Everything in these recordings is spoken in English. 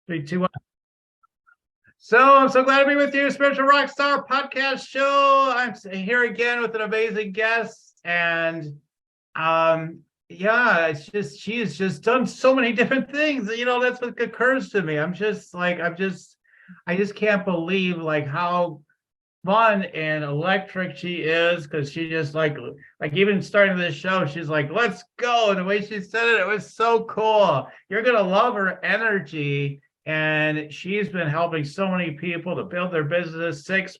Three, two, one. So I'm so glad to be with you, Spiritual Rockstar Podcast Show. I'm here again with an amazing guest, and it's just she has just done so many different things. You know, that's what occurs to me. I just can't believe like how fun and electric she is, because she just like even starting this show, she's like, let's go. And the way she said it was so cool. You're gonna love her energy. And she's been helping so many people to build their business, six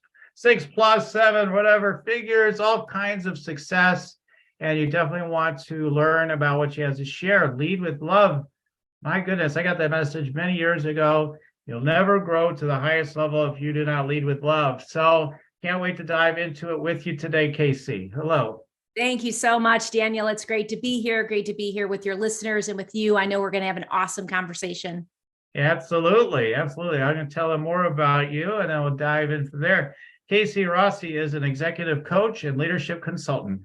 plus seven, whatever figures, all kinds of success. And you definitely want to learn about what she has to share. Lead with love. My goodness, I got that message many years ago. You'll never grow to the highest level if you do not lead with love. So can't wait to dive into it with you today, KC. Hello. Thank you so much, Daniel. It's great to be here. Great to be here with your listeners and with you. I know we're going to have an awesome conversation. Absolutely. I'm going to tell them more about you, and then we'll dive into there. KC Rossi is an executive coach and leadership consultant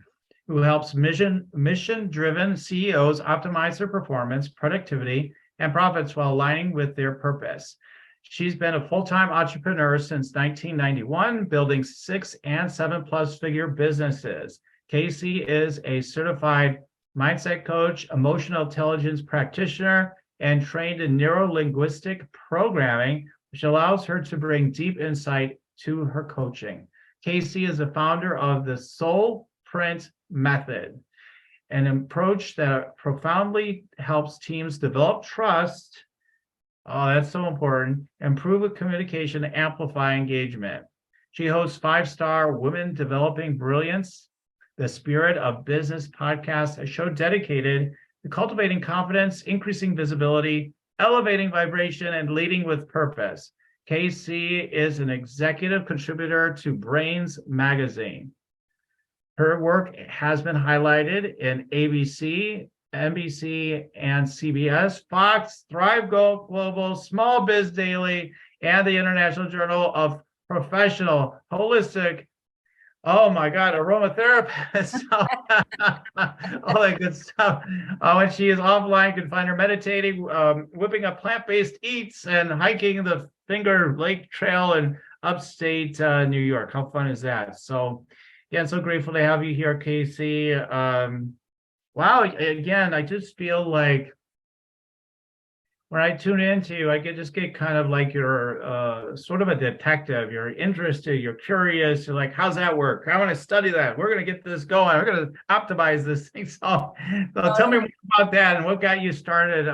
who helps mission-driven CEOs optimize their performance, productivity, and profits while aligning with their purpose. She's been a full-time entrepreneur since 1991, building 6 and 7+ figure businesses. KC is a certified mindset coach, emotional intelligence practitioner, and trained in Neuro-Linguistic Programming, which allows her to bring deep insight to her coaching. KC is the founder of the Soulprint method, an approach that profoundly helps teams develop trust. Oh, that's so important. Improve communication, amplify engagement. She hosts 5-star Women Developing Brilliance, the Spirit of Business podcast, a show dedicated to cultivating confidence, increasing visibility, elevating vibration, and leading with purpose. KC is an executive contributor to Brains magazine. Her work has been highlighted in ABC, NBC, and CBS, Fox, Thrive Global, Small Biz Daily, and the International Journal of Professional Holistic, oh my God, aromatherapist. All that good stuff. When she is offline, you can find her meditating, whipping up plant-based eats, and hiking the Finger Lake Trail in upstate New York. How fun is that? So, yeah, I'm so grateful to have you here, KC. Wow, again, I just feel like when I tune into you, I just get kind of like you're sort of a detective. You're interested, you're curious, you're like, how's that work? I want to study that. We're going to get this going. We're going to optimize this thing. So tell me more about that and what got you started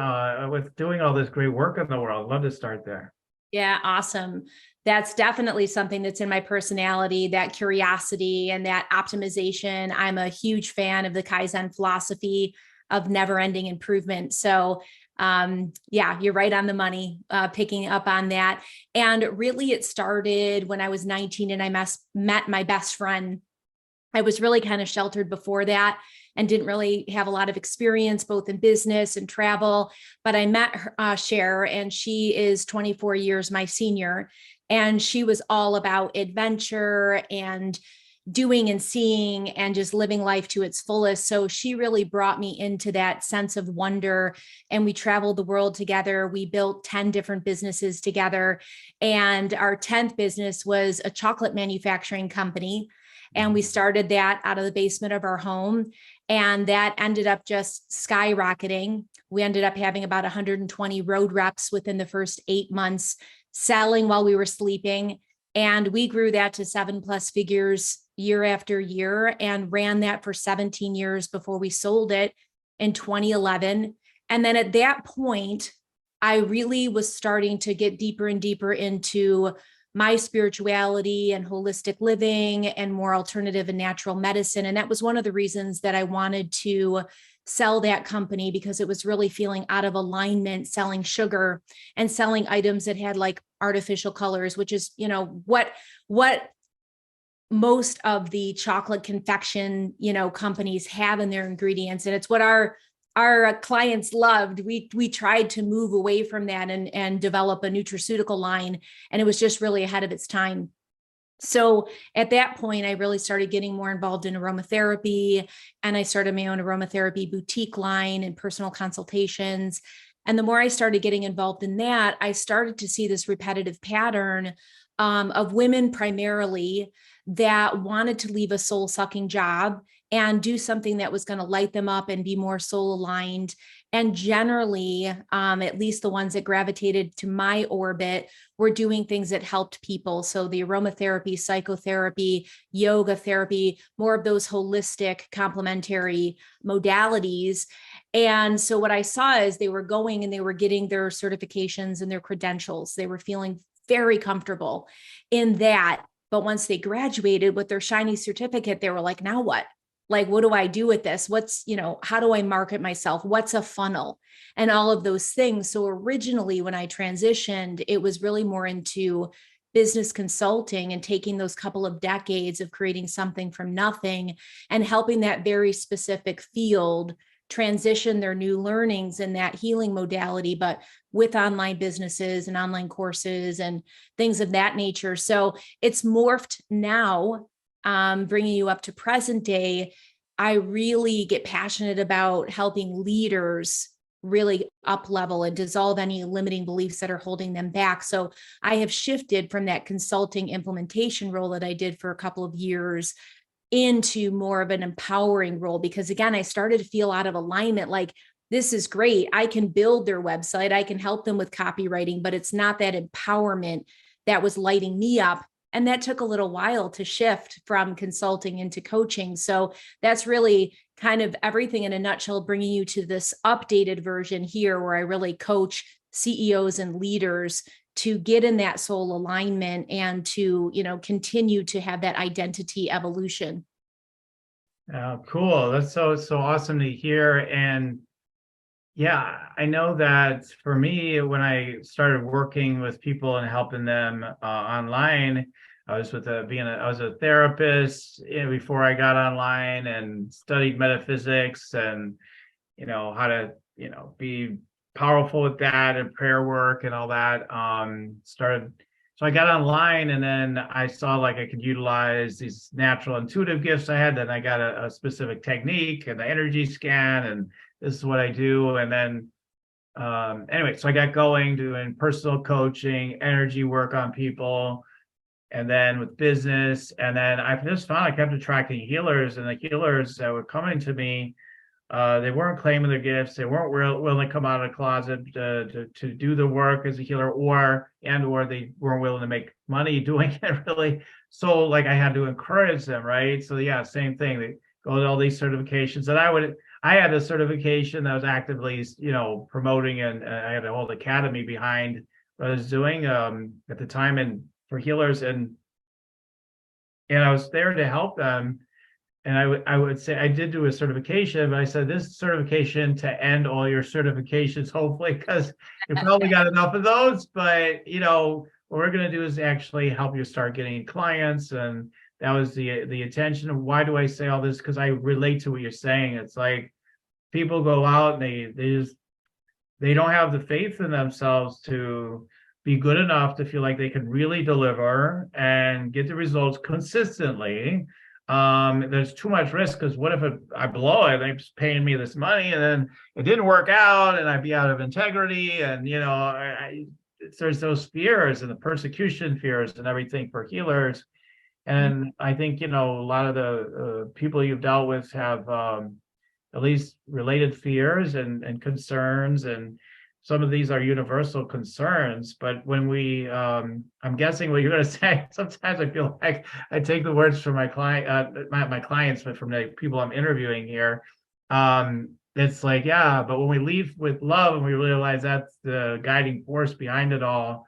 with doing all this great work in the world. I'd love to start there. Yeah, awesome. That's definitely something that's in my personality, that curiosity and that optimization. I'm a huge fan of the Kaizen philosophy of never-ending improvement. So you're right on the money, picking up on that. And really it started when I was 19 and I met my best friend. I was really kind of sheltered before that and didn't really have a lot of experience, both in business and travel, but I met her, Cher, and she is 24 years my senior, and she was all about adventure and doing and seeing and just living life to its fullest. So she really brought me into that sense of wonder, and we traveled the world together. We built 10 different businesses together, and our 10th business was a chocolate manufacturing company. And we started that out of the basement of our home, and that ended up just skyrocketing. We ended up having about 120 road reps within the first 8 months, selling while we were sleeping. And we grew that to 7+ figures year after year and ran that for 17 years before we sold it in 2011. And then at that point, I really was starting to get deeper and deeper into my spirituality and holistic living and more alternative and natural medicine. And that was one of the reasons that I wanted to sell that company, because it was really feeling out of alignment, selling sugar and selling items that had like artificial colors, which is, you know, what most of the chocolate confection, companies have in their ingredients. And it's what our clients loved. We tried to move away from that and develop a nutraceutical line, and it was just really ahead of its time. So at that point, I really started getting more involved in aromatherapy, and I started my own aromatherapy boutique line and personal consultations. And the more I started getting involved in that, I started to see this repetitive pattern of women primarily that wanted to leave a soul-sucking job and do something that was going to light them up and be more soul aligned. And generally, at least the ones that gravitated to my orbit were doing things that helped people. So the aromatherapy, psychotherapy, yoga therapy, more of those holistic complementary modalities. And so what I saw is they were going and they were getting their certifications and their credentials. They were feeling very comfortable in that. But once they graduated with their shiny certificate, they were like, now what? Like, what do I do with this? What's, how do I market myself? What's a funnel? And all of those things. So originally when I transitioned, it was really more into business consulting and taking those couple of decades of creating something from nothing and helping that very specific field transition their new learnings in that healing modality, but with online businesses and online courses and things of that nature. So it's morphed now, bringing you up to present day. I really get passionate about helping leaders really up level and dissolve any limiting beliefs that are holding them back. So I have shifted from that consulting implementation role that I did for a couple of years into more of an empowering role, because again, I started to feel out of alignment. Like, this is great. I can build their website. I can help them with copywriting, but it's not that empowerment that was lighting me up. And that took a little while to shift from consulting into coaching. So that's really kind of everything in a nutshell, bringing you to this updated version here where I really coach CEOs and leaders to get in that soul alignment and to, continue to have that identity evolution. Cool. That's so awesome to hear. And yeah, I know that for me, when I started working with people and helping them online, I was I was a therapist before I got online and studied metaphysics and, how to, be powerful with that and prayer work and all that. So I got online and then I saw like I could utilize these natural intuitive gifts I had. Then I got a specific technique and the energy scan, and this is what I do. And then anyway, so I got going doing personal coaching, energy work on people, and then with business. And then I just found I kept attracting healers, and the healers that were coming to me, they weren't claiming their gifts. They weren't willing to come out of the closet to do the work as a healer, or they weren't willing to make money doing it really. So like I had to encourage them, right? So yeah, same thing. They go to all these certifications, and I had a certification that was actively, promoting, and I had a whole academy behind what I was doing at the time and for healers, and I was there to help them. And I would say I did do a certification, but I said this certification to end all your certifications, hopefully, because you probably got enough of those. But what we're going to do is actually help you start getting clients, and that was the intention. Of why do I say all this? Because I relate to what you're saying. It's like people go out and they don't have the faith in themselves to be good enough to feel like they can really deliver and get the results consistently. There's too much risk, because what if I blow it? They're paying me this money and then it didn't work out and I'd be out of integrity. And, there's those fears and the persecution fears and everything for healers. And I think, a lot of the people you've dealt with have at least related fears and concerns. And some of these are universal concerns, but when I'm guessing what you're going to say, sometimes I feel like I take the words from my clients, but from the people I'm interviewing here. It's like, yeah, but when we leave with love and we realize that's the guiding force behind it all,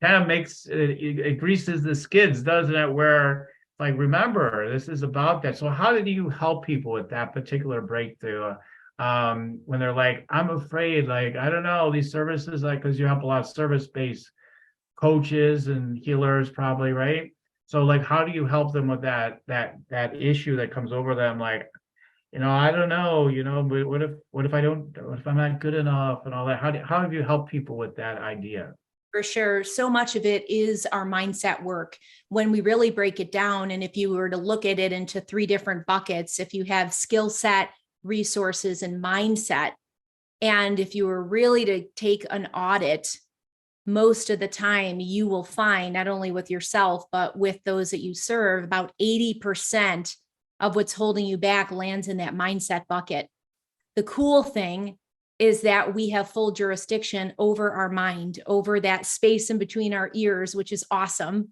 kind of makes it greases the skids, doesn't it? Where like, remember, this is about that. So how did you help people with that particular breakthrough? When they're like, I'm afraid, like, I don't know, these services, like, because you help a lot of service-based coaches and healers probably, right? So like, how do you help them with that issue that comes over them? Like, I don't know, but what if I'm not good enough and all that? How have you helped people with that idea? For sure. So much of it is our mindset work when we really break it down. And if you were to look at it into 3 different buckets, if you have skill set, resources, and mindset, And if you were really to take an audit, most of the time you will find, not only with yourself, but with those that you serve, about 80% of what's holding you back lands in that mindset bucket. The cool thing is that we have full jurisdiction over our mind, over that space in between our ears, which is awesome.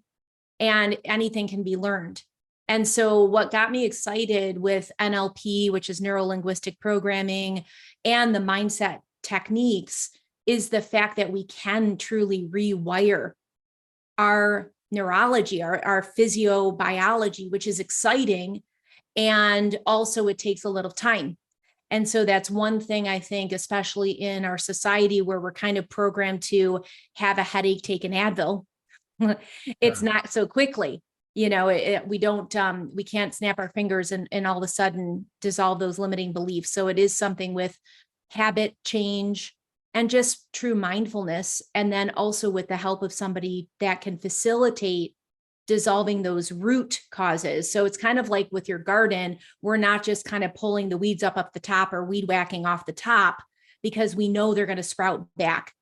And anything can be learned. And so what got me excited with NLP, which is Neuro-Linguistic Programming, and the mindset techniques is the fact that we can truly rewire our neurology, our physiobiology, which is exciting. And also it takes a little time. And so that's one thing I think, especially in our society where we're kind of programmed to have a headache, take an Advil. It's not so quickly, we can't snap our fingers and all of a sudden dissolve those limiting beliefs. So it is something with habit change and just true mindfulness. And then also with the help of somebody that can facilitate dissolving those root causes. So it's kind of like with your garden, we're not just kind of pulling the weeds up the top or weed whacking off the top because we know they're going to sprout back.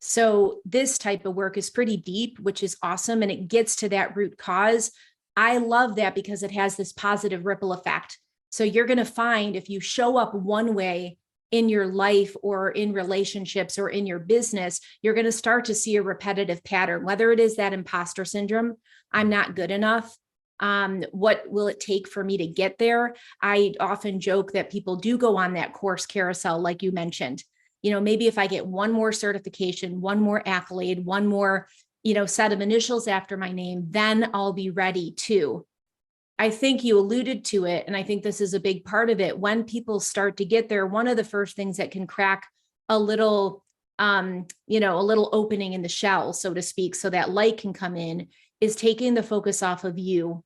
So this type of work is pretty deep, which is awesome. And it gets to that root cause. I love that because it has this positive ripple effect. So you're going to find if you show up one way in your life or in relationships or in your business, you're going to start to see a repetitive pattern, whether it is that imposter syndrome, I'm not good enough. What will it take for me to get there? I often joke that people do go on that course carousel, like you mentioned. Maybe if I get one more certification, one more accolade, one more, set of initials after my name, then I'll be ready too. I think you alluded to it, and I think this is a big part of it. When people start to get there, one of the first things that can crack a little, a little opening in the shell, so to speak, so that light can come in, is taking the focus off of you,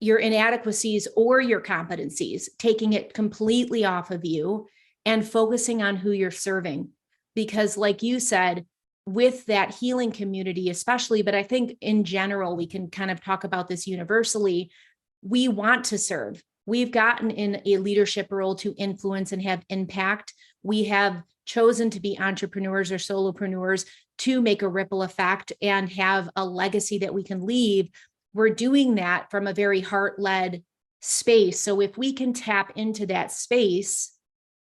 your inadequacies or your competencies, taking it completely off of you and focusing on who you're serving. Because like you said, with that healing community, especially, but I think in general, we can kind of talk about this universally. We want to serve. We've gotten in a leadership role to influence and have impact. We have chosen to be entrepreneurs or solopreneurs to make a ripple effect and have a legacy that we can leave. We're doing that from a very heart-led space. So if we can tap into that space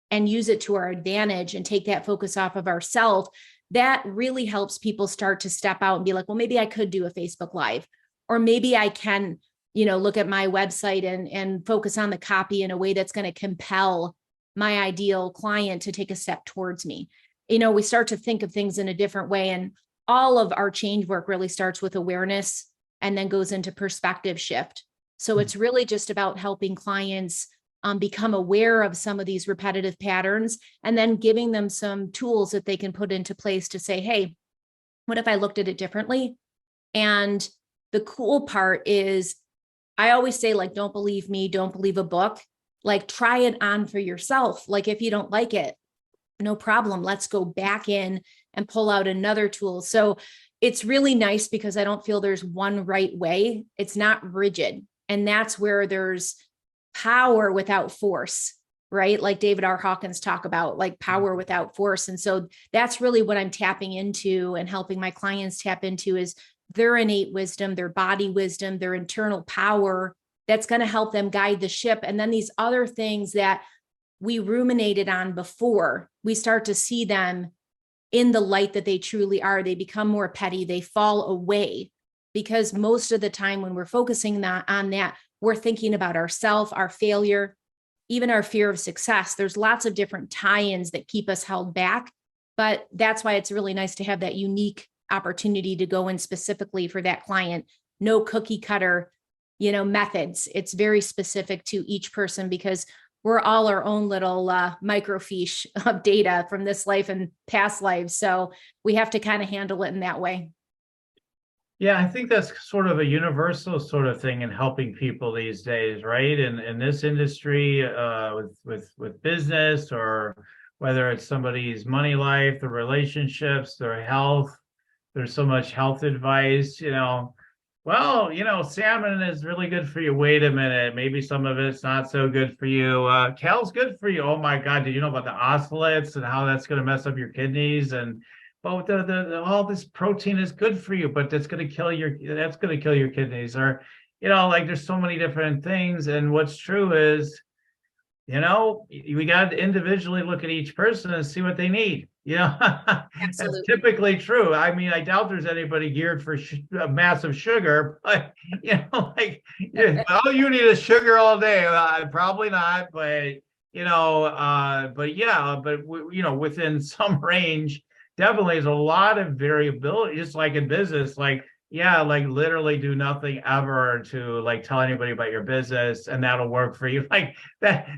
and use it to our advantage and take that focus off of ourselves, that really helps people start to step out and be like, well, maybe I could do a Facebook Live, or maybe I can, look at my website and focus on the copy in a way that's going to compel my ideal client to take a step towards me. We start to think of things in a different way. And all of our change work really starts with awareness and then goes into perspective shift. So it's really just about helping clients become aware of some of these repetitive patterns and then giving them some tools that they can put into place to say, hey, what if I looked at it differently? And the cool part is I always say, like, don't believe me, don't believe a book, like try it on for yourself. Like if you don't like it, no problem. Let's go back in and pull out another tool. So it's really nice because I don't feel there's one right way. It's not rigid. And that's where there's power without force, right? Like David R. Hawkins talk about, like power without force. And so that's really what I'm tapping into and helping my clients tap into is their innate wisdom, their body wisdom, their internal power that's going to help them guide the ship. And then these other things that we ruminated on before, we start to see them in the light that they truly are. They become more petty, they fall away, because most of the time when we're focusing on that, we're thinking about ourselves, our failure, even our fear of success. There's lots of different tie-ins that keep us held back, but that's why it's really nice to have that unique opportunity to go in specifically for that client. No cookie cutter, methods. It's very specific to each person because we're all our own little microfiche of data from this life and past lives. So we have to kind of handle it in that way. Yeah, I think that's sort of a universal sort of thing in helping people these days, right? In this industry, with business, or whether it's somebody's money life, their relationships, their health. There's so much health advice, Well, salmon is really good for you. Wait a minute. Maybe some of it's not so good for you. Kale's good for you. Oh my God. Did you know about the oxalates and how that's going to mess up your kidneys? And but all this protein is good for you, but that's going to kill your kidneys. Or, like there's so many different things. And what's true is we got to individually look at each person and see what they need. That's Absolutely. typically true. I mean, I doubt there's anybody geared for massive sugar, but like, yeah, oh, you need a sugar all day. Probably not, but but yeah, but within some range, definitely is a lot of variability. Just like in business, like yeah, like literally do nothing ever to like tell anybody about your business, and that'll work for you. Like that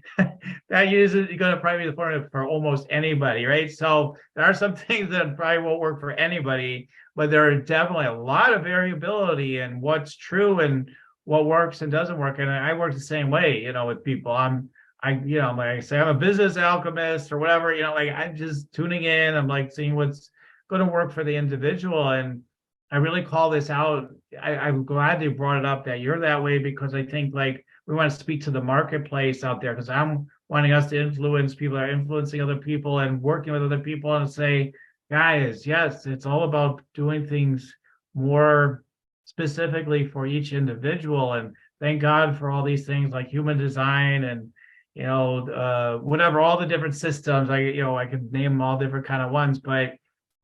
that uses going to probably be the formula for almost anybody, right? So there are some things that probably won't work for anybody, but there are definitely a lot of variability in what's true and what works and doesn't work. And I work the same way, with people. Like I say, I'm a business alchemist or whatever, like I'm just tuning in. I'm like seeing what's going to work for the individual. And I really call this out. I'm glad they brought it up that you're that way, because I think like we want to speak to the marketplace out there, because I'm wanting us to influence people that are influencing other people and working with other people and say, guys, yes, it's all about doing things more specifically for each individual. And thank God for all these things like human design and whatever, all the different systems. I could name all different kind of ones, but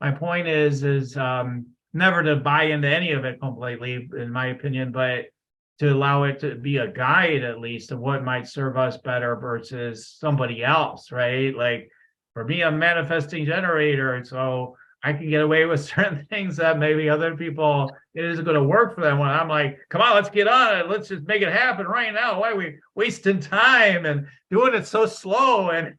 my point is never to buy into any of it completely, in my opinion, but to allow it to be a guide at least of what might serve us better versus somebody else, right? Like for me, I'm a manifesting generator, so I can get away with certain things that maybe other people it isn't going to work for them. When I'm like, come on, let's get on it, let's just make it happen right now. Why are we wasting time and doing it so slow? And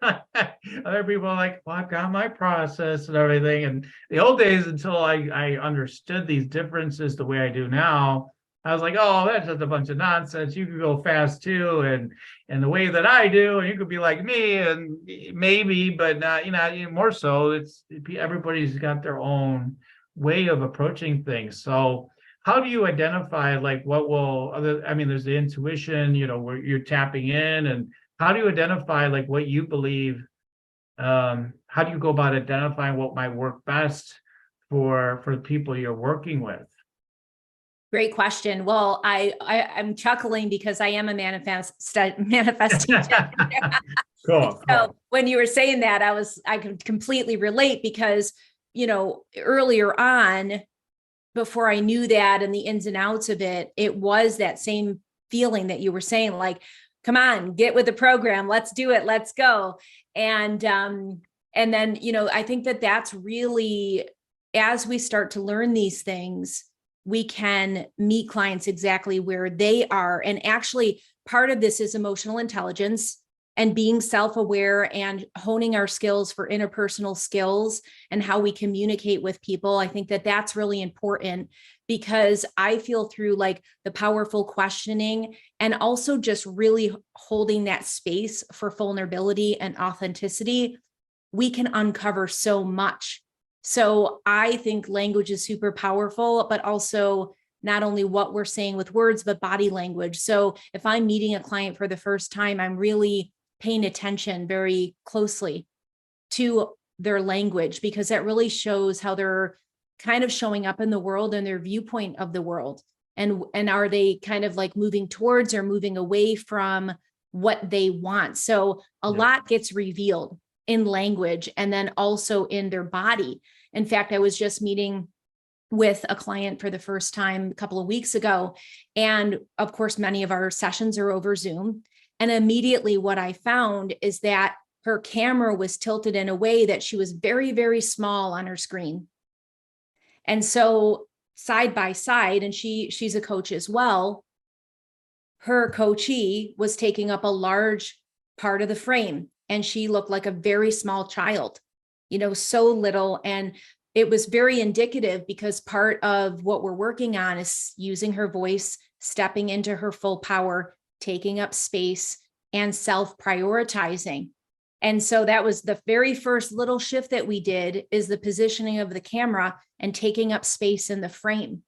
other people are like, well, I've got my process and everything. And the old days, until I understood these differences the way I do now, I was like, oh, that's just a bunch of nonsense. You could go fast too, and the way that I do, and you could be like me, and maybe, but not, more so. Everybody's got their own way of approaching things. So, how do you identify like what will other? I mean, there's the intuition, where you're tapping in, and how do you identify like what you believe? How do you go about identifying what might work best for the people you're working with? Great question. Well, I'm chuckling because I am a manifesting generator. Cool, So cool. when you were saying that, I could completely relate because, earlier on, before I knew that and the ins and outs of it, it was that same feeling that you were saying, like, come on, get with the program. Let's do it. Let's go. And then, I think that that's really, as we start to learn these things, we can meet clients exactly where they are. And actually, part of this is emotional intelligence and being self-aware and honing our skills for interpersonal skills and how we communicate with people. I think that that's really important, because I feel through like the powerful questioning and also just really holding that space for vulnerability and authenticity, we can uncover so much. So I think language is super powerful, but also not only what we're saying with words, but body language. So if I'm meeting a client for the first time, I'm really paying attention very closely to their language, because that really shows how they're kind of showing up in the world and their viewpoint of the world. And are they kind of like moving towards or moving away from what they want? So a lot gets revealed in language and then also in their body. In fact, I was just meeting with a client for the first time a couple of weeks ago. And of course, many of our sessions are over Zoom. And immediately what I found is that her camera was tilted in a way that she was very, very small on her screen. And so side by side, and she's a coach as well, her coachee was taking up a large part of the frame, and she looked like a very small child, so little. And it was very indicative, because part of what we're working on is using her voice, stepping into her full power, taking up space, and self-prioritizing. And so that was the very first little shift that we did, is the positioning of the camera and taking up space in the frame.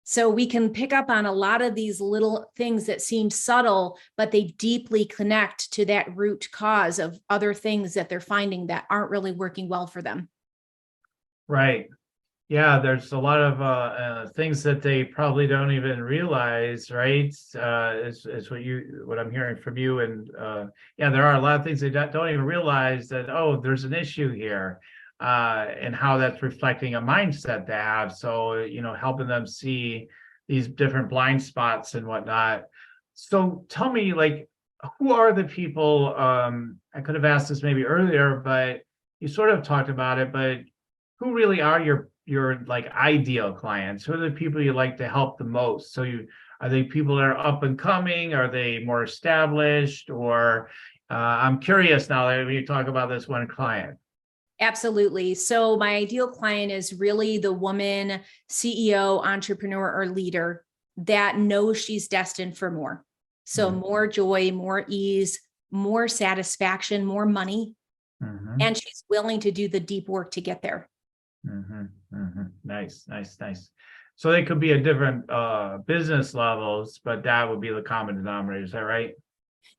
So we can pick up on a lot of these little things that seem subtle, but they deeply connect to that root cause of other things that they're finding that aren't really working well for them. Right. Yeah, there's a lot of things that they probably don't even realize, right? Is what I'm hearing from you, and yeah, there are a lot of things they don't even realize that, oh, there's an issue here, and how that's reflecting a mindset they have. So, helping them see these different blind spots and whatnot. So, tell me, like, who are the people? I could have asked this maybe earlier, but you sort of talked about it, but who really are your like ideal clients? Who are the people you like to help the most? So are they people that are up and coming? Are they more established? Or I'm curious now that we talk about this one client. Absolutely. So my ideal client is really the woman CEO, entrepreneur, or leader that knows she's destined for more. So more joy, more ease, more satisfaction, more money, and she's willing to do the deep work to get there. Nice, nice, nice. So they could be at different business levels, but that would be the common denominator. Is that right?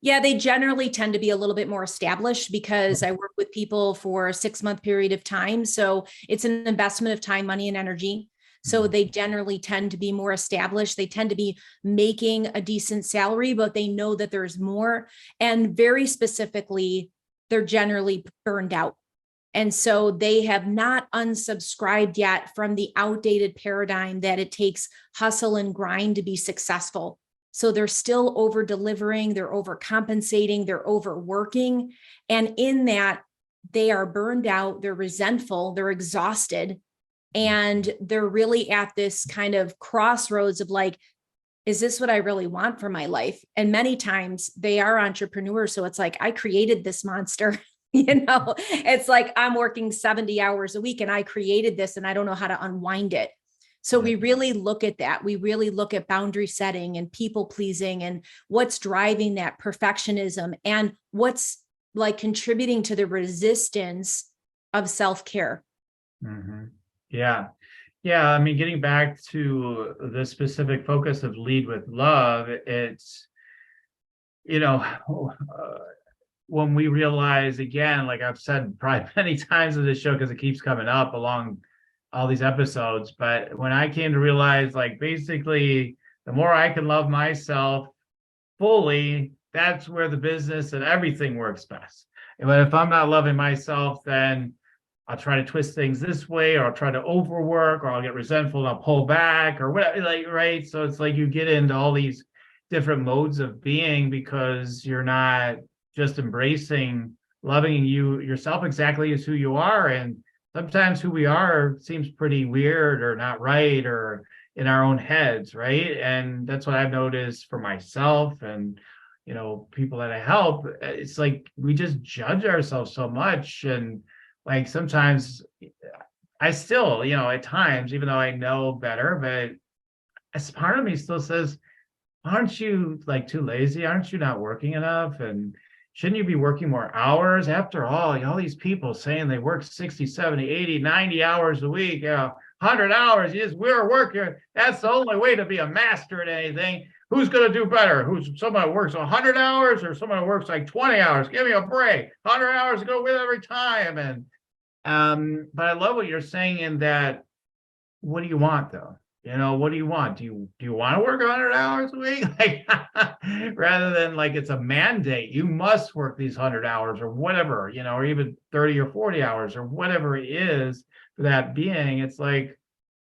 Yeah, they generally tend to be a little bit more established because I work with people for a 6-month period of time. So it's an investment of time, money, and energy. So they generally tend to be more established. They tend to be making a decent salary, but they know that there's more. And very specifically, they're generally burned out. And so they have not unsubscribed yet from the outdated paradigm that it takes hustle and grind to be successful. So they're still over delivering, they're overcompensating, they're overworking. And in that, they are burned out, they're resentful, they're exhausted. And they're really at this kind of crossroads of like, is this what I really want for my life? And many times they are entrepreneurs. So it's like, I created this monster. It's like I'm working 70 hours a week and I created this and I don't know how to unwind it. So we really look at that. We really look at boundary setting and people pleasing and what's driving that perfectionism and what's like contributing to the resistance of self-care. Yeah. Yeah. I mean, getting back to the specific focus of lead with love, it's, when we realize, again, like I've said probably many times in this show, because it keeps coming up along all these episodes, but when I came to realize, like, basically, the more I can love myself fully, that's where the business and everything works best. And if I'm not loving myself, then I'll try to twist things this way, or I'll try to overwork, or I'll get resentful and I'll pull back, or whatever, like, right? So it's like you get into all these different modes of being because you're not just embracing loving yourself exactly as who you are. And sometimes who we are seems pretty weird or not right or in our own heads, right? And that's what I've noticed for myself and people that I help. It's like we just judge ourselves so much. And like sometimes I still, at times, even though I know better, but as part of me still says, aren't you like too lazy? Aren't you not working enough? And shouldn't you be working more hours? After all these people saying they work 60, 70, 80, 90 hours a week, 100 hours, we're working. That's the only way to be a master at anything. Who's going to do better? Who's someone who works 100 hours or someone who works like 20 hours? Give me a break. 100 hours to go with every time. And but I love what you're saying in that. What do you want though? What do you want? Do you want to work 100 hours a week? Like, rather than like it's a mandate, you must work these 100 hours or whatever, or even 30 or 40 hours or whatever it is for that being. It's like,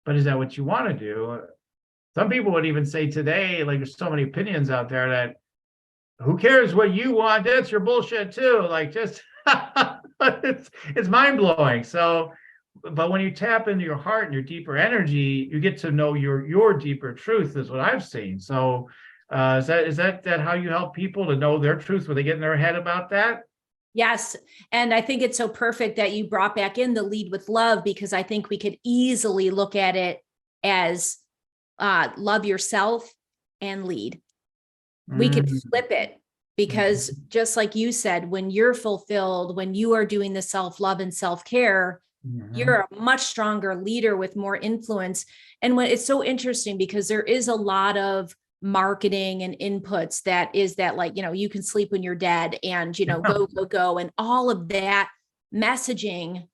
but is that what you want to do? Some people would even say today, like there's so many opinions out there that who cares what you want? That's your bullshit too. Like just it's mind blowing. So but when you tap into your heart and your deeper energy, you get to know your deeper truth is what I've seen. So is that how you help people to know their truth when they get in their head about that? Yes. And I think it's so perfect that you brought back in the lead with love, because I think we could easily look at it as love yourself and lead. We could flip it, because just like you said, when you're fulfilled, when you are doing the self-love and self-care, You're a much stronger leader with more influence. And when it's so interesting because there is a lot of marketing and inputs that is that, like, you can sleep when you're dead and, go, go, go. And all of that messaging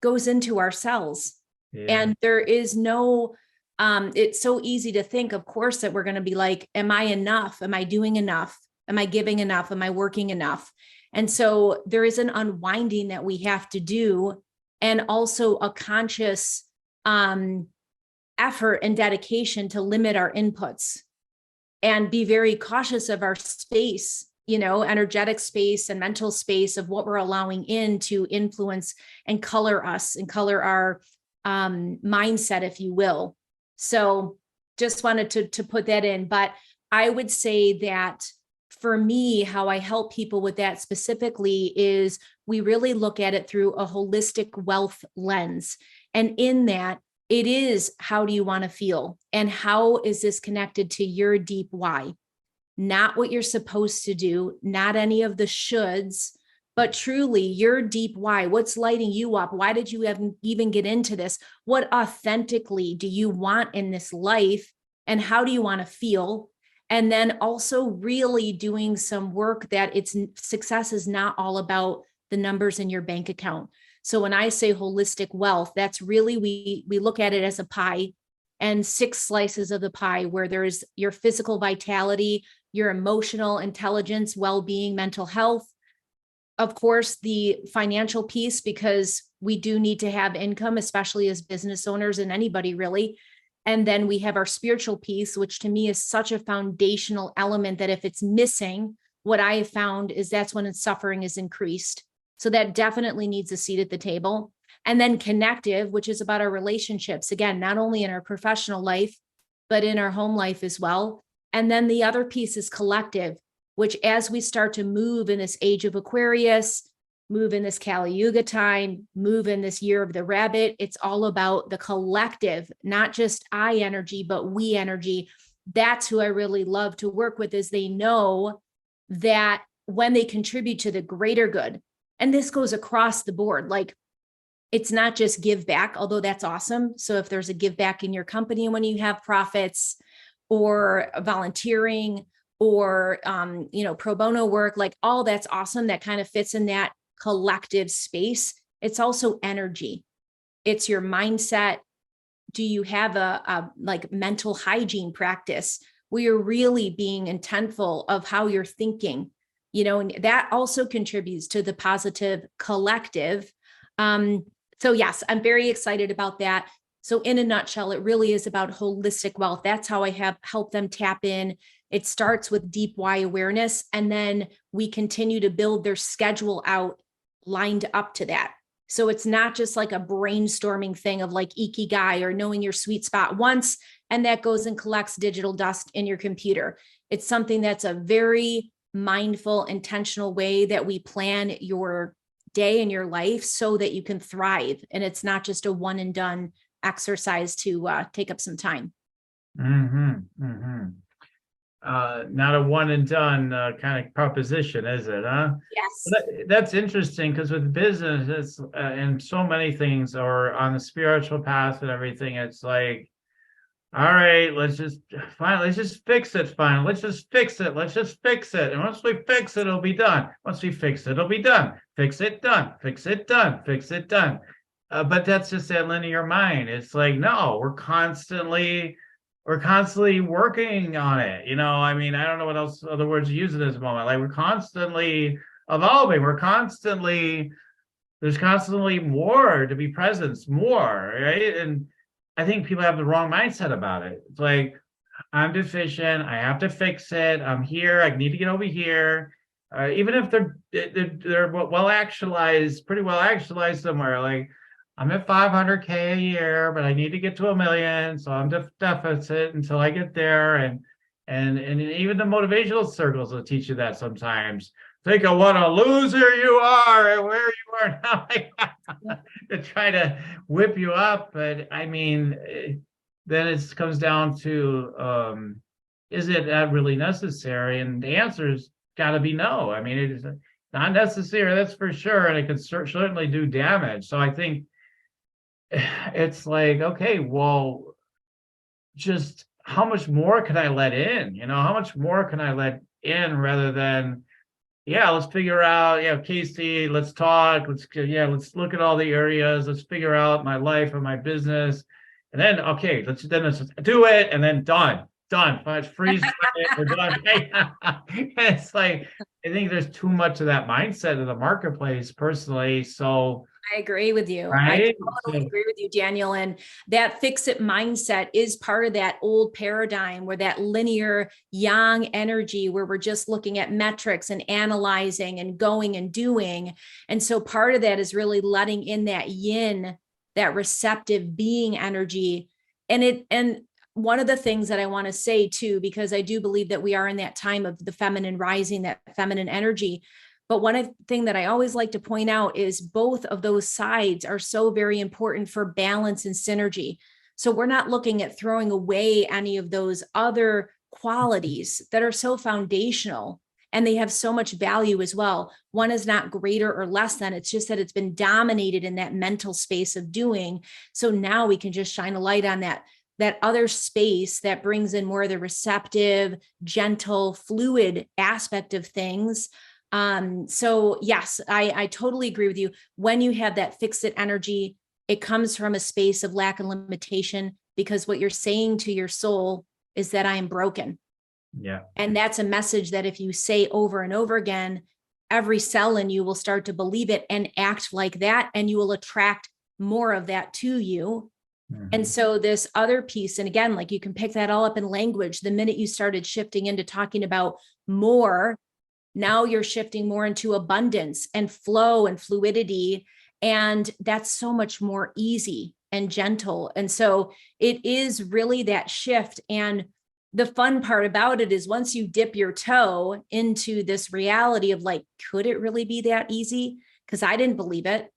goes into our cells. Yeah. And there is no, it's so easy to think, of course, that we're going to be like, am I enough? Am I doing enough? Am I giving enough? Am I working enough? And so there is an unwinding that we have to do, and also a conscious effort and dedication to limit our inputs and be very cautious of our space, energetic space and mental space of what we're allowing in to influence and color us and color our mindset, if you will. So just wanted to put that in. But I would say that for me, how I help people with that specifically is we really look at it through a holistic wealth lens. And in that, it is, how do you want to feel? And how is this connected to your deep why? Not what you're supposed to do, not any of the shoulds, but truly your deep why. What's lighting you up? Why did you even get into this? What authentically do you want in this life? And how do you want to feel? And then also really doing some work that success is not all about the numbers in your bank account. So when I say holistic wealth, that's really, we look at it as a pie, and 6 slices of the pie, where there's your physical vitality, your emotional intelligence, well-being, mental health, of course, the financial piece, because we do need to have income, especially as business owners and anybody really. And then we have our spiritual piece, which to me is such a foundational element that if it's missing, what I have found is that's when suffering is increased. So that definitely needs a seat at the table. And then connective, which is about our relationships, again, not only in our professional life, but in our home life as well. And then the other piece is collective, which as we start to move in this age of Aquarius, move in this Kali Yuga time, move in this year of the rabbit, it's all about the collective, not just I energy, but we energy. That's who I really love to work with, is they know that when they contribute to the greater good, and this goes across the board, like it's not just give back, although that's awesome. So if there's a give back in your company when you have profits, or volunteering, or pro bono work, like all that's awesome. That kind of fits in that collective space. It's also energy. It's your mindset. Do you have a like mental hygiene practice where you're really being intentful of how you're thinking? And that also contributes to the positive collective. So yes, I'm very excited about that. So in a nutshell, it really is about holistic wealth. That's how I have helped them tap in. It starts with deep why awareness, and then we continue to build their schedule out lined up to that. So it's not just like a brainstorming thing of like ikigai or knowing your sweet spot once, and that goes and collects digital dust in your computer. It's something that's a very mindful, intentional way that we plan your day and your life so that you can thrive. And it's not just a one and done exercise to take up some time. Not a one and done kind of proposition, is it? Yes. That's interesting, because with business, it's and so many things, or on the spiritual path and everything, it's like, all right, let's just fix it. Fine, let's just fix it. And once we fix it, it'll be done. Once we fix it, it'll be done. Fix it, done. Fix it, done. Fix it, done. But that's just that linear mind. It's like, no, we're constantly working on it. I mean, I don't know what other words to use in this moment. Like, we're constantly evolving. There's constantly more to be present, more, right? And I think people have the wrong mindset about it. It's like, I'm deficient, I have to fix it. I'm here, I need to get over here. Even if they're well actualized, pretty well actualized somewhere. Like, I'm at 500K a year, but I need to get to 1 million, so I'm deficit until I get there. And even the motivational circles will teach you that sometimes. Think of what a loser you are and where you are now. To try to whip you up. But I mean, then it comes down to, is it really necessary? And the answer's got to be no. I mean, it is not necessary, that's for sure, and it can certainly do damage. So I think it's like, okay, well, just how much more can I let in? How much more can I let in rather than, yeah, let's figure out, yeah, Casey, let's talk. Let's look at all the areas. Let's figure out my life and my business. And then, okay, let's do it. And then done. Fine, freeze. We're done. It's like, I think there's too much of that mindset in the marketplace personally. So, I agree with you. I right. totally agree with you, Daniel. And that fix it mindset is part of that old paradigm where that linear yang energy, where we're just looking at metrics and analyzing and going and doing. And so part of that is really letting in that yin, that receptive being energy. And one of the things that I want to say too, because I do believe that we are in that time of the feminine rising, that feminine energy. But one thing that I always like to point out is both of those sides are so very important for balance and synergy. So we're not looking at throwing away any of those other qualities that are so foundational and they have so much value as well. One is not greater or less than, it's just that it's been dominated in that mental space of doing. So now we can just shine a light on that other space that brings in more of the receptive, gentle, fluid aspect of things. So yes, I totally agree with you. When you have that fix it energy, it comes from a space of lack and limitation, because what you're saying to your soul is that I am broken. Yeah. And that's a message that if you say over and over again, every cell in you will start to believe it and act like that, and you will attract more of that to you. Mm-hmm. And so this other piece, and again, like you can pick that all up in language, the minute you started shifting into talking about more, now you're shifting more into abundance and flow and fluidity. And that's so much more easy and gentle. And so it is really that shift. And the fun part about it is once you dip your toe into this reality of like, could it really be that easy? Because I didn't believe it.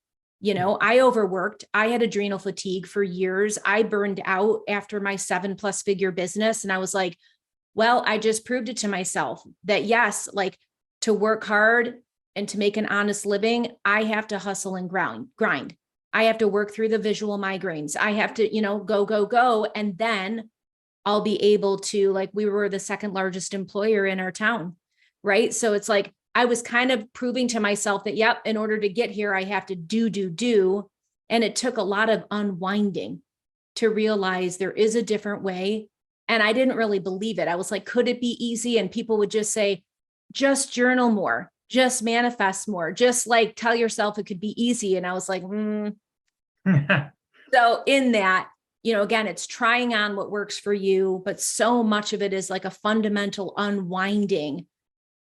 I overworked. I had adrenal fatigue for years. I burned out after my 7+ figure business. And I was like, well, I just proved it to myself that yes, like to work hard and to make an honest living, I have to hustle and grind. I have to work through the visual migraines. I have to, go. And then I'll be able to, like, we were the second largest employer in our town, right? So it's like, I was kind of proving to myself that, yep, in order to get here, I have to do. And it took a lot of unwinding to realize there is a different way. And I didn't really believe it. I was like, could it be easy? And people would just say, just journal more, just manifest more, just like tell yourself it could be easy. And I was like, So in that, again, it's trying on what works for you, but so much of it is like a fundamental unwinding.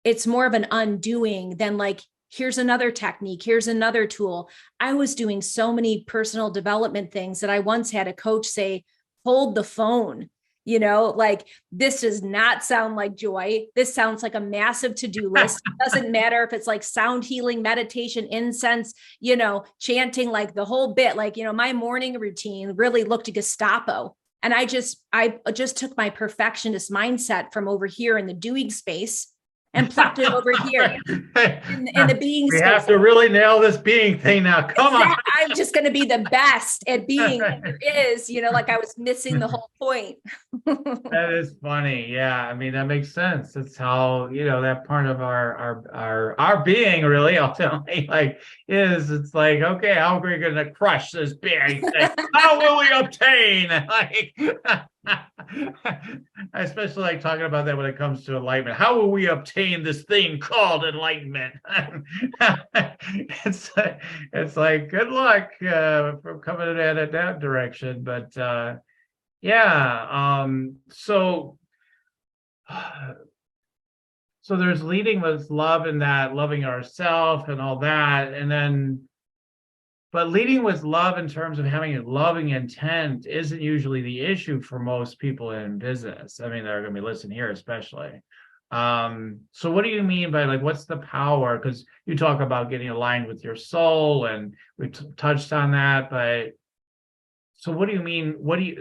It's more of an undoing than like, here's another technique, here's another tool. I was doing so many personal development things that I once had a coach say, hold the phone. Like, this does not sound like joy. This sounds like a massive to-do list. It doesn't matter if it's like sound healing, meditation, incense, chanting, like the whole bit. Like, my morning routine really looked to Gestapo. And I just took my perfectionist mindset from over here in the doing space and plucked it over here in the being we space. have to really nail this being thing now. Come on. I'm just going to be the best at being that there is, like I was missing the whole point. That is funny. Yeah. I mean, that makes sense. That's how, that part of our being really ultimately it's like, okay, how are we going to crush this being thing? How will we obtain? I especially like talking about that when it comes to enlightenment. How will we obtain this thing called enlightenment? It's like, good luck from coming at it that direction. But yeah. So there's leading with love and that loving ourselves and all that. And then, but leading with love in terms of having a loving intent isn't usually the issue for most people in business. I mean, they're going to be listening here, especially. So what do you mean by like, what's the power? Because you talk about getting aligned with your soul, and we touched on that, but so what do you mean?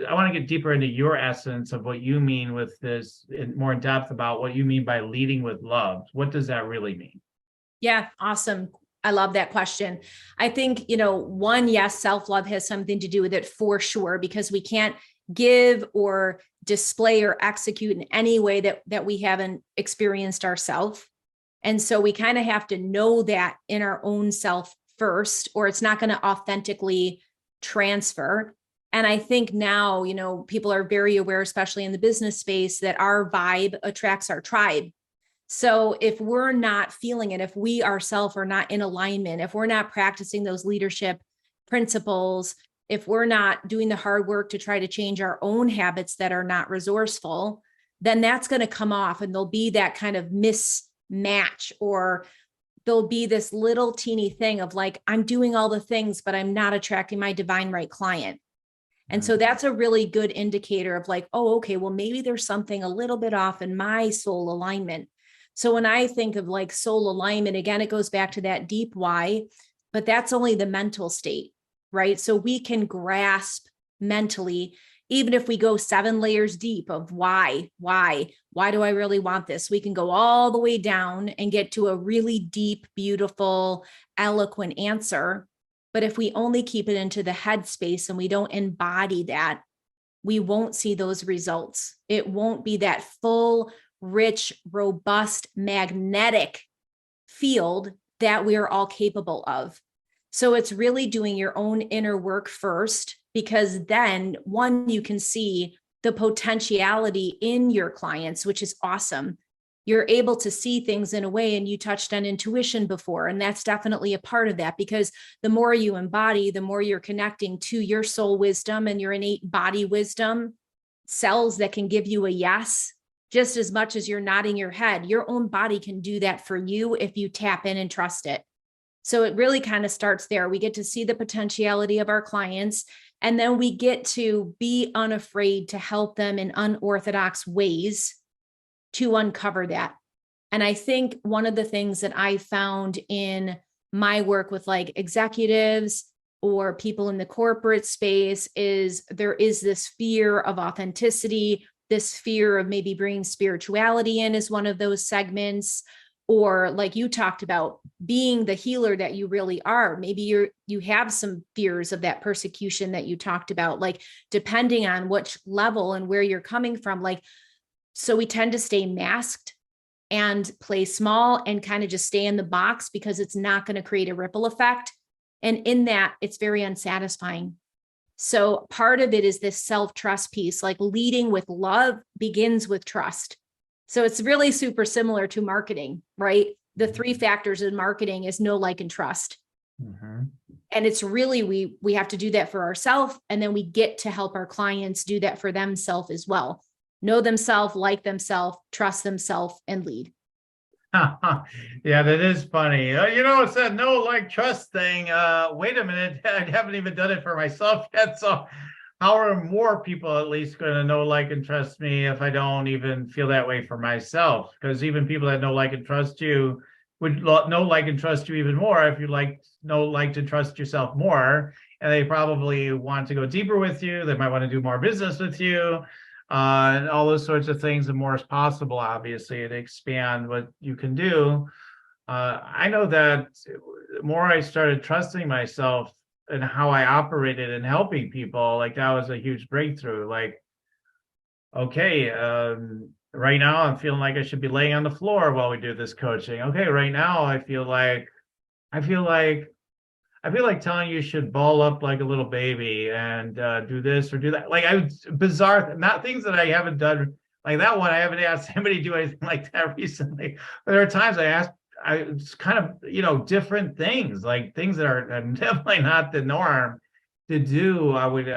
I want to get deeper into your essence of what you mean with this, more in depth about what you mean by leading with love. What does that really mean? Yeah, awesome. I love that question. I think, one, yes, self-love has something to do with it for sure, because we can't give or display or execute in any way that we haven't experienced ourselves. And so we kind of have to know that in our own self first, or it's not going to authentically transfer. And I think now, people are very aware, especially in the business space, that our vibe attracts our tribe. So if we're not feeling it, if we ourselves are not in alignment, if we're not practicing those leadership principles, if we're not doing the hard work to try to change our own habits that are not resourceful, then that's going to come off, and there'll be that kind of mismatch, or there'll be this little teeny thing of like, I'm doing all the things, but I'm not attracting my divine right client. And so that's a really good indicator of like, oh, okay, well, maybe there's something a little bit off in my soul alignment. So when I think of like soul alignment, again, it goes back to that deep why, but that's only the mental state, right? So we can grasp mentally, even if we go 7 layers deep of why do I really want this? We can go all the way down and get to a really deep, beautiful, eloquent answer. But if we only keep it into the head space and we don't embody that, we won't see those results. It won't be that full, rich, robust, magnetic field that we're all capable of. So it's really doing your own inner work first, because then, one, you can see the potentiality in your clients, which is awesome. You're able to see things in a way, and you touched on intuition before, and that's definitely a part of that, because the more you embody, the more you're connecting to your soul wisdom and your innate body wisdom cells that can give you a yes, just as much as you're nodding your head. Your own body can do that for you if you tap in and trust it. So it really kind of starts there. We get to see the potentiality of our clients, and then we get to be unafraid to help them in unorthodox ways to uncover that. And I think one of the things that I found in my work with like executives or people in the corporate space is there is this fear of authenticity, this fear of maybe bringing spirituality in as one of those segments, or like you talked about, being the healer that you really are. Maybe you have some fears of that persecution that you talked about, like depending on which level and where you're coming from. Like, so we tend to stay masked and play small and kind of just stay in the box because it's not going to create a ripple effect. And in that, it's very unsatisfying. So part of it is this self-trust piece, like leading with love begins with trust. So it's really super similar to marketing, right? The 3 factors in marketing is know, like, and trust. Mm-hmm. And it's really, we have to do that for ourselves. And then we get to help our clients do that for themselves as well. Know themselves, like themselves, trust themselves, and lead. Yeah, that is funny. It's that no, like, trust thing. Wait a minute. I haven't even done it for myself yet. So how are more people at least going to know, like, and trust me if I don't even feel that way for myself? Because even people that know, like, and trust you would know, like, and trust you even more if you know, like, to trust yourself more. And they probably want to go deeper with you. They might want to do more business with you. And all those sorts of things, the more is possible, obviously, to expand what you can do. I know that the more I started trusting myself and how I operated in helping people, like, that was a huge breakthrough. Like, okay, right now I'm feeling like I should be laying on the floor while we do this coaching. Okay, right now I feel like telling you should ball up like a little baby and do this or do that. Like, bizarre, not things that I haven't done. Like that one, I haven't asked somebody to do anything like that recently. But there are times it's kind of, different things, like things that are definitely not the norm to do. I would,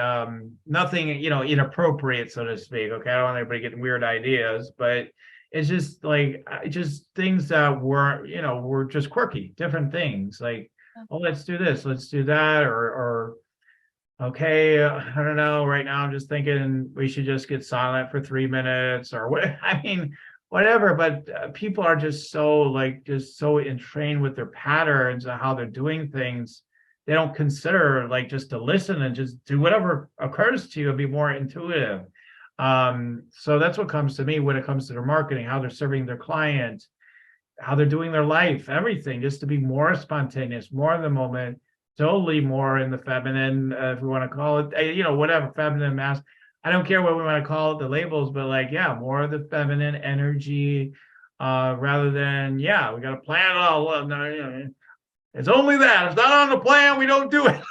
nothing, inappropriate, so to speak. Okay, I don't want anybody getting weird ideas, but it's just like, just things that were just quirky, different things. Like, oh, let's do this, let's do that, or okay, I don't know. Right now, I'm just thinking we should just get silent for 3 minutes, or what? I mean, whatever. But people are just so entrained with their patterns and how they're doing things. They don't consider, like, just to listen and just do whatever occurs to you and be more intuitive. So that's what comes to me when it comes to their marketing, how they're serving their client. how they're doing their life, everything, just to be more spontaneous, more in the moment, totally more in the feminine, if we want to call it, whatever, feminine, mass. I don't care what we want to call it, the labels, but like, yeah, more of the feminine energy, rather than, yeah, we got to plan it all. Well, no, it's only that. It's not on the plan. We don't do it.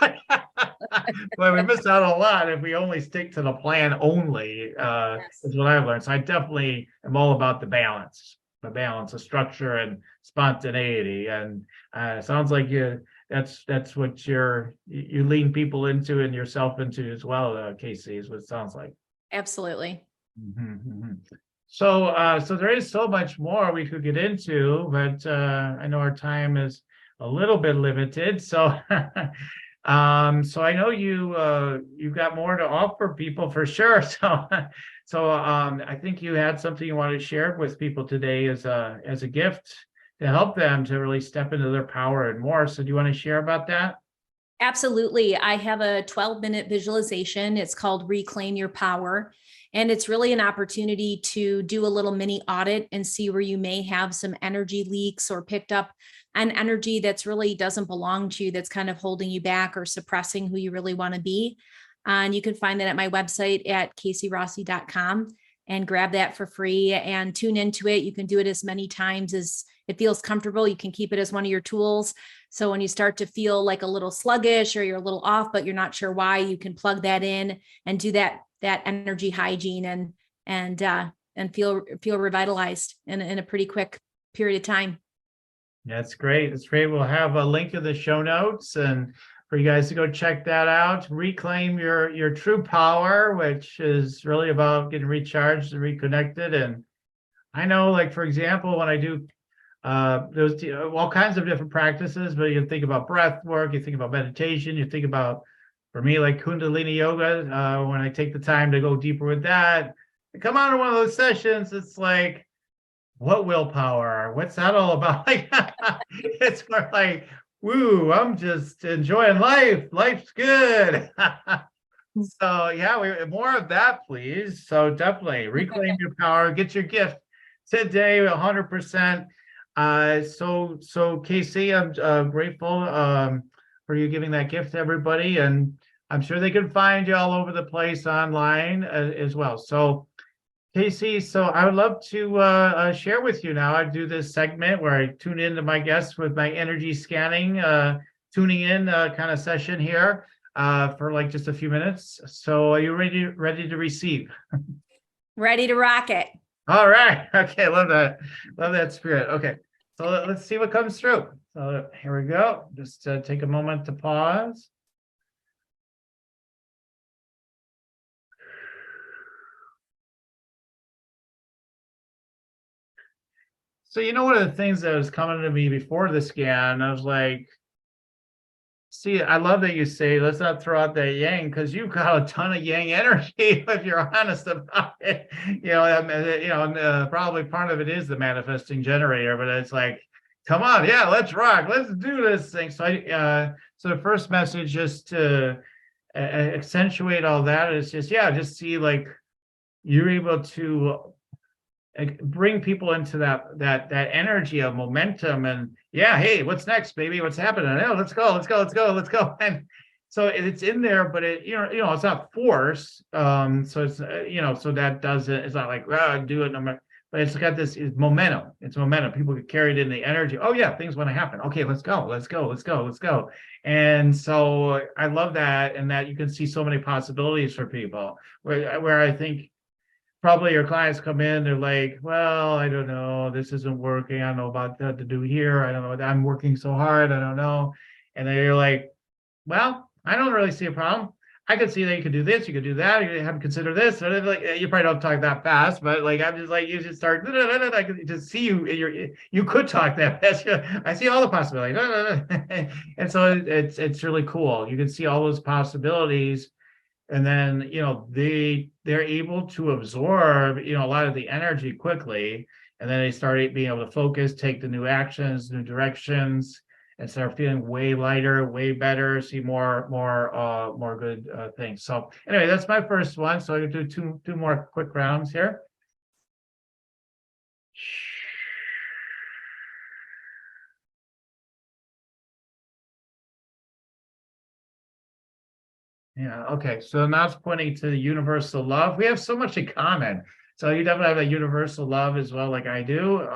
Well, we miss out a lot if we only stick to the plan only, Yes. is what I've learned. So I definitely am all about the balance of structure and spontaneity. And it sounds like that's what you lean people into and yourself into as well, Casey, is what it sounds like. Absolutely. So there is so much more we could get into, but I know our time is a little bit limited. So so I know you've got more to offer people for sure. So I think you had something you wanted to share with people today as a gift to help them to really step into their power and more. So do you want to share about that? Absolutely. I have a 12-minute visualization. It's called Reclaim Your Power. And it's really an opportunity to do a little mini audit and see where you may have some energy leaks or picked up an energy that's really doesn't belong to you, that's kind of holding you back or suppressing who you really want to be. And you can find that at my website at kcrossi.com and grab that for free and tune into it. You can do it as many times as it feels comfortable. You can keep it as one of your tools. So when you start to feel like a little sluggish or you're a little off, but you're not sure why, you can plug that in and do that energy hygiene and feel revitalized in a pretty quick period of time. That's great. That's great. We'll have a link in the show notes and for you guys to go check that out. Reclaim your true power, which is really about getting recharged and reconnected. And I know, like, for example, when I do there's all kinds of different practices, but you think about breath work, you think about meditation, you think about, for me, like Kundalini yoga, when I take the time to go deeper with that, I come out of one of those sessions, it's like, what willpower? What's that all about? Like, it's more like, woo, I'm just enjoying life. Life's good. So yeah, more of that, please. So definitely reclaim your power, get your gift today, 100%. So Casey, I'm grateful for you giving that gift to everybody, and I'm sure they can find you all over the place online as well. So Casey, so I would love to share with you now. I do this segment where I tune into my guests with my energy scanning, tuning in kind of session here for like just a few minutes. So are you ready to receive? Ready to rock it. All right. Okay. Love that. Love that spirit. Okay. So let's see what comes through. So here we go. Just take a moment to pause. So, one of the things that was coming to me before the scan, I was like, see, I love that you say, let's not throw out that yang, because you've got a ton of yang energy, if you're honest about it. Probably part of it is the manifesting generator, but it's like, come on, yeah, let's rock, let's do this thing. So the first message, just to accentuate all that, is just see like you're able to bring people into that energy of momentum and hey, what's next, baby? What's happening? Oh, let's go. And so it's in there, but it's not force. So it's so that doesn't. It's not like do it no matter. But it's got this momentum. It's momentum. People get carried in the energy. Oh yeah, things want to happen. Okay, let's go. And so I love that, and that you can see so many possibilities for people. Where I think probably your clients come in, they're like, well, I don't know, this isn't working. I don't know about what to do here. I don't know. I'm working so hard. I don't know. And then you're like, well, I don't really see a problem. I could see that you could do this, you could do that, you haven't considered this. So like, you probably don't talk that fast, but like I'm just like, you should start. I could just see you could talk that fast. I see all the possibilities. And so it's really cool. You can see all those possibilities. And then they're able to absorb a lot of the energy quickly, and then they start being able to focus, take the new actions, new directions, and start feeling way lighter, way better, see more good things. So anyway, that's my first one. So I can do two more quick rounds here. Yeah. Okay. So now it's pointing to universal love. We have so much in common. So you definitely have a universal love as well, like I do.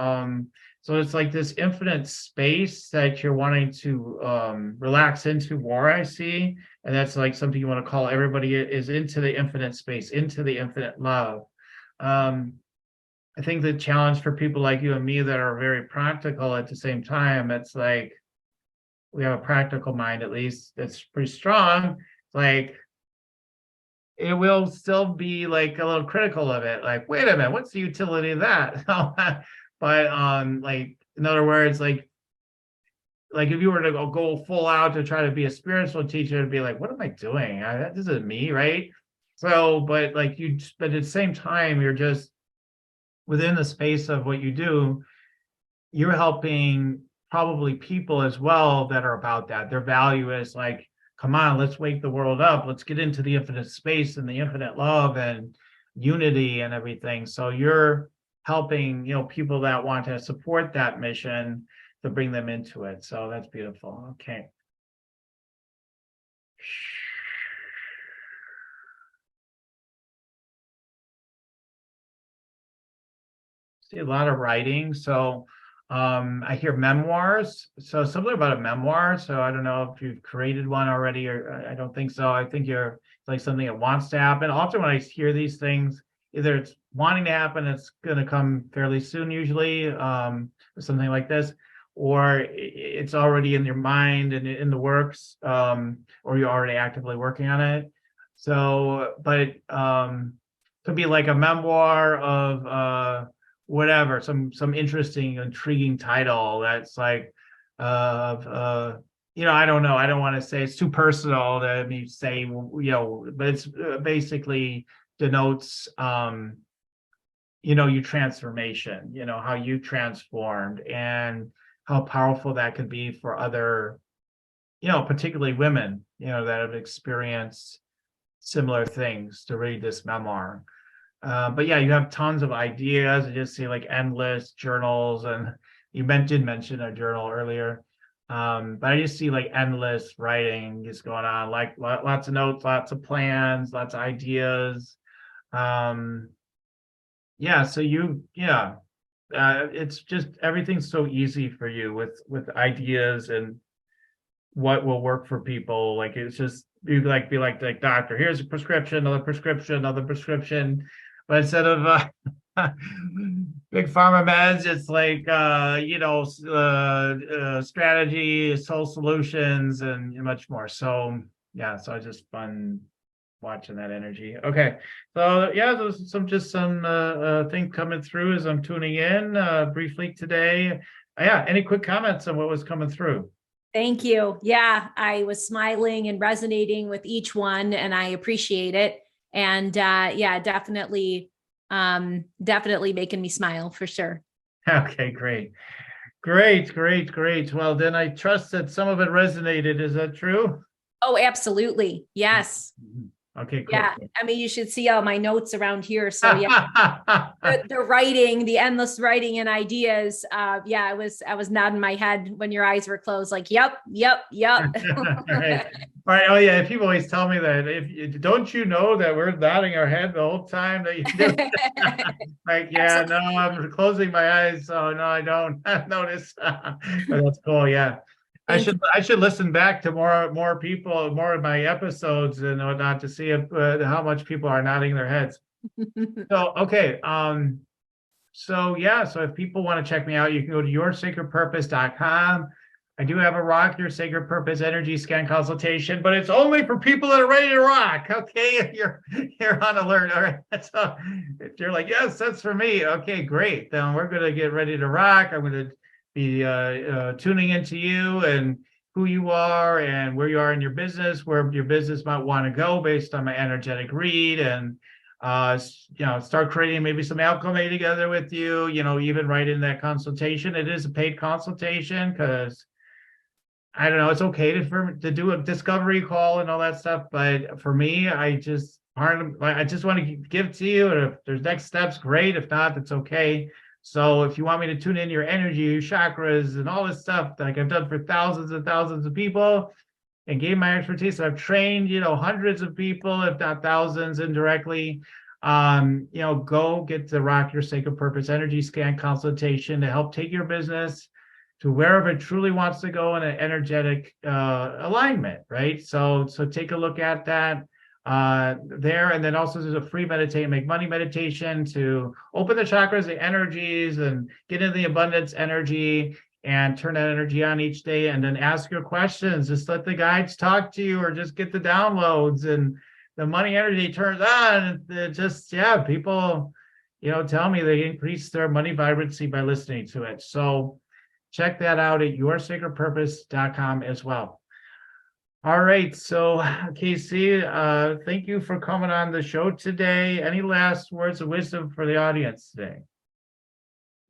So it's like this infinite space that you're wanting to relax into more, I see. And that's like something you want to call everybody is into the infinite space, into the infinite love. Um, I think the challenge for people like you and me that are very practical at the same time, it's like we have a practical mind, at least that's pretty strong. Like it will still be like a little critical of it. Like, wait a minute, what's the utility of that? But like in other words, like if you were to go full out to try to be a spiritual teacher, it'd be like, what am I doing? This isn't me, right? So, but like but at the same time, you're just within the space of what you do, you're helping probably people as well that are about that. Their value is like, come on, let's wake the world up. Let's get into the infinite space and the infinite love and unity and everything. So you're helping, people that want to support that mission to bring them into it. So that's beautiful. Okay. See a lot of writing. So I hear memoirs. So something about a memoir. So I don't know if you've created one already, or I don't think so. I think you're like something that wants to happen. Often when I hear these things, either it's wanting to happen, it's going to come fairly soon, usually, or something like this, or it's already in your mind and in the works, or you're already actively working on it. So, but could be like a memoir of whatever, some interesting, intriguing title that's like I don't know. I don't want to say it's too personal to me say, but it's basically denotes your transformation, how you transformed and how powerful that could be for other, particularly women, that have experienced similar things to read this memoir. But yeah, you have tons of ideas. I just see like endless journals, and you did mention a journal earlier. But I just see like endless writing just going on, like lots of notes, lots of plans, lots of ideas. Um, yeah, so it's just everything's so easy for you with ideas and what will work for people. Like it's just you like be like doctor, here's a prescription, another prescription, another prescription. But instead of big pharma meds, it's like strategy, soul solutions, and much more. So yeah, so it's just fun watching that energy. Okay, so yeah, there's some things coming through as I'm tuning in briefly today. Yeah, any quick comments on what was coming through? Thank you. Yeah, I was smiling and resonating with each one, and I appreciate it. And yeah, definitely making me smile for sure. Okay, great. Great. Well, then I trust that some of it resonated. Is that true? Oh, absolutely. Yes. Okay, cool. Yeah. I mean, you should see all my notes around here. So yeah, the writing, the endless writing and ideas. Yeah, I was nodding my head when your eyes were closed, like, yep. All right. All right. Oh yeah. People always tell me that if don't you know that we're nodding our head the whole time that you do? Like, yeah, no, I'm closing my eyes, so no, I don't notice. But that's cool. Yeah. I should listen back to more people, more of my episodes and whatnot to see if, how much people are nodding their heads. So okay, so yeah, so if people want to check me out, you can go to yoursacredpurpose.com. I do have a Rock Your Sacred Purpose energy scan consultation, but it's only for people that are ready to rock. Okay, you're on alert. All right. So if you're like, yes, that's for me. Okay, great. Then we're gonna get ready to rock. I'm gonna be tuning into you and who you are and where you are in your business, where your business might want to go based on my energetic read, and start creating maybe some alchemy together with you, even right in that consultation. It is a paid consultation because I don't know, it's okay to do a discovery call and all that stuff. But for me, I just want to give to you. And if there's next steps, great. If not, that's okay. So if you want me to tune in your energy, your chakras, and all this stuff, like I've done for thousands and thousands of people, and gain my expertise. I've trained, hundreds of people, if not thousands, indirectly. Go get the Rock Your Sacred Purpose Energy Scan consultation to help take your business to wherever it truly wants to go in an energetic alignment, right? So take a look at that there. And then also there's a free meditate, make money meditation to open the chakras, the energies, and get into the abundance energy and turn that energy on each day, and then ask your questions. Just let the guides talk to you, or just get the downloads, and the money energy turns on. It just, people, tell me they increase their money vibrancy by listening to it. So check that out at yoursacredpurpose.com as well. All right. So KC, thank you for coming on the show today. Any last words of wisdom for the audience today?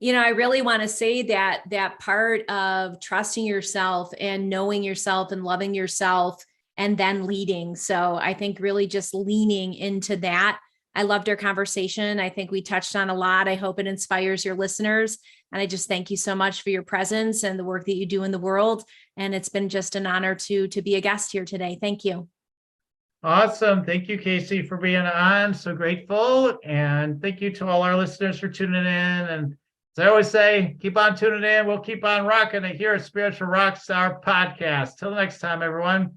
I really want to say that part of trusting yourself and knowing yourself and loving yourself and then leading. So I think really just leaning into that. I loved our conversation. I think we touched on a lot. I hope it inspires your listeners. And I just thank you so much for your presence and the work that you do in the world. And it's been just an honor to be a guest here today. Thank you. Awesome. Thank you, Casey, for being on. So grateful. And thank you to all our listeners for tuning in. And as I always say, keep on tuning in. We'll keep on rocking it here at Spiritual Rockstar Podcast. Till next time, everyone.